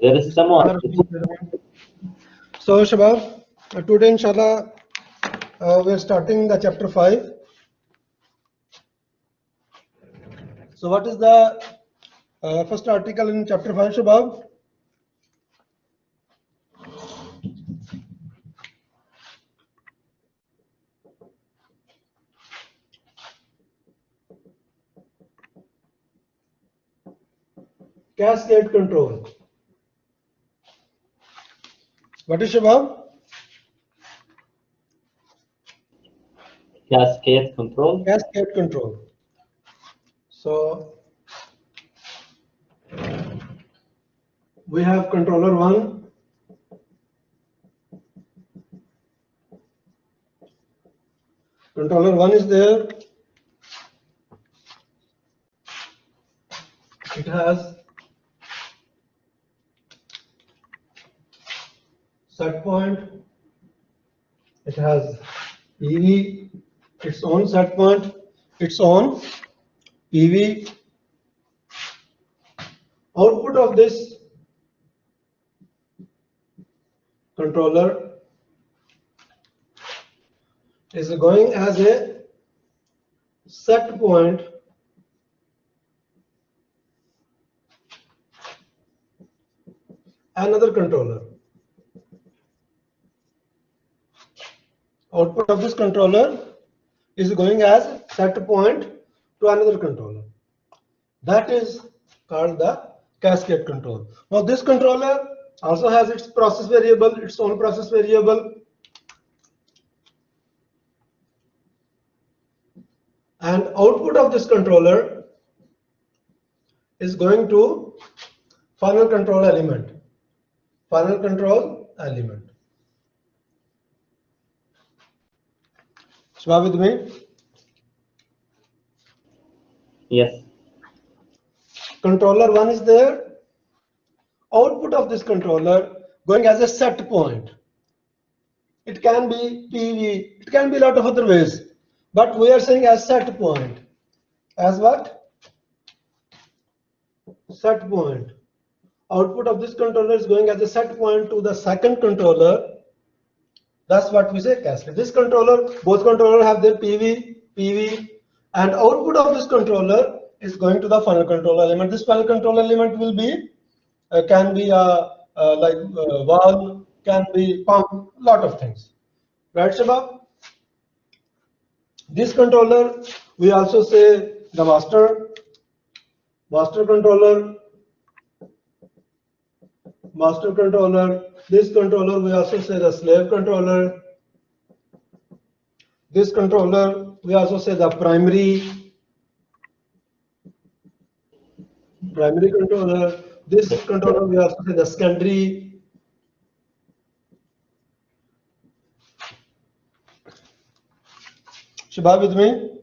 There is someone. So Shabab, today inshallah we're starting the chapter 5. So what is the first article in chapter 5, Shabab? Cascade control. What is Shabab? Cascade control. Cascade control. So we have controller 1. Controller 1 is there. It has set point. It has PV, its own set point, its own PV. Output of this controller is going as a set point another controller. Output of this controller is going as set point to another controller. That is called the cascade control. Now this controller also has its process variable, its own process variable, and output of this controller is going to final control element. Final control element. Shwab with me? Yes. Controller 1 is there. Output of this controller going as a set point. It can be PV, it can be a lot of other ways, but we are saying as set point. As what? Set point. Output of this controller is going as a set point to the second controller. That's what we say cascade. This controller, both controllers have their PV, and output of this controller is going to the final control element. This final control element will be can be like valve, can be pump, lot of things. Right, Shabab? This controller we also say the master controller. Master controller. This controller we also say the slave controller. This controller we also say the primary controller. This controller we also say the secondary. Shabab with me?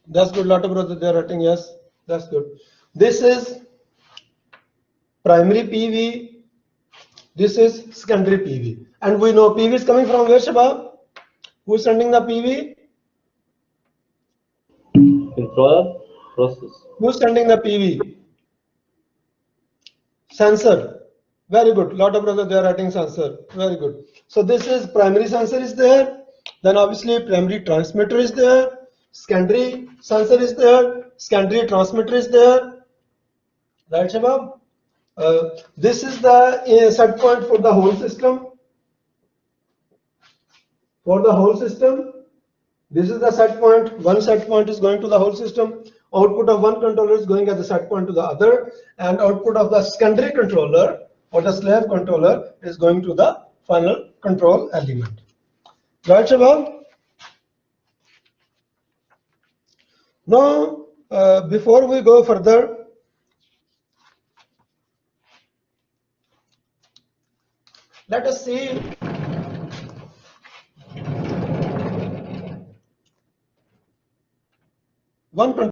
That's good. Lot of brothers they are writing yes. That's good. This is primary PV. This is secondary PV. And we know PV is coming from where, Shabab? Who is sending the PV? Controller process. Who is sending the PV? Sensor. Very good. Lot of brothers they are writing sensor. Very good. So this is primary sensor is there. Then obviously primary transmitter is there. Secondary sensor is there. Secondary transmitter is there. Right, Shabab? This is the set point for the whole system. For the whole system, this is the set point. One set point is going to the whole system. Output of one controller is going as a set point to the other, and output of the secondary controller or the slave controller is going to the final control element. Right, Shabab? Now, before we go further, let us see one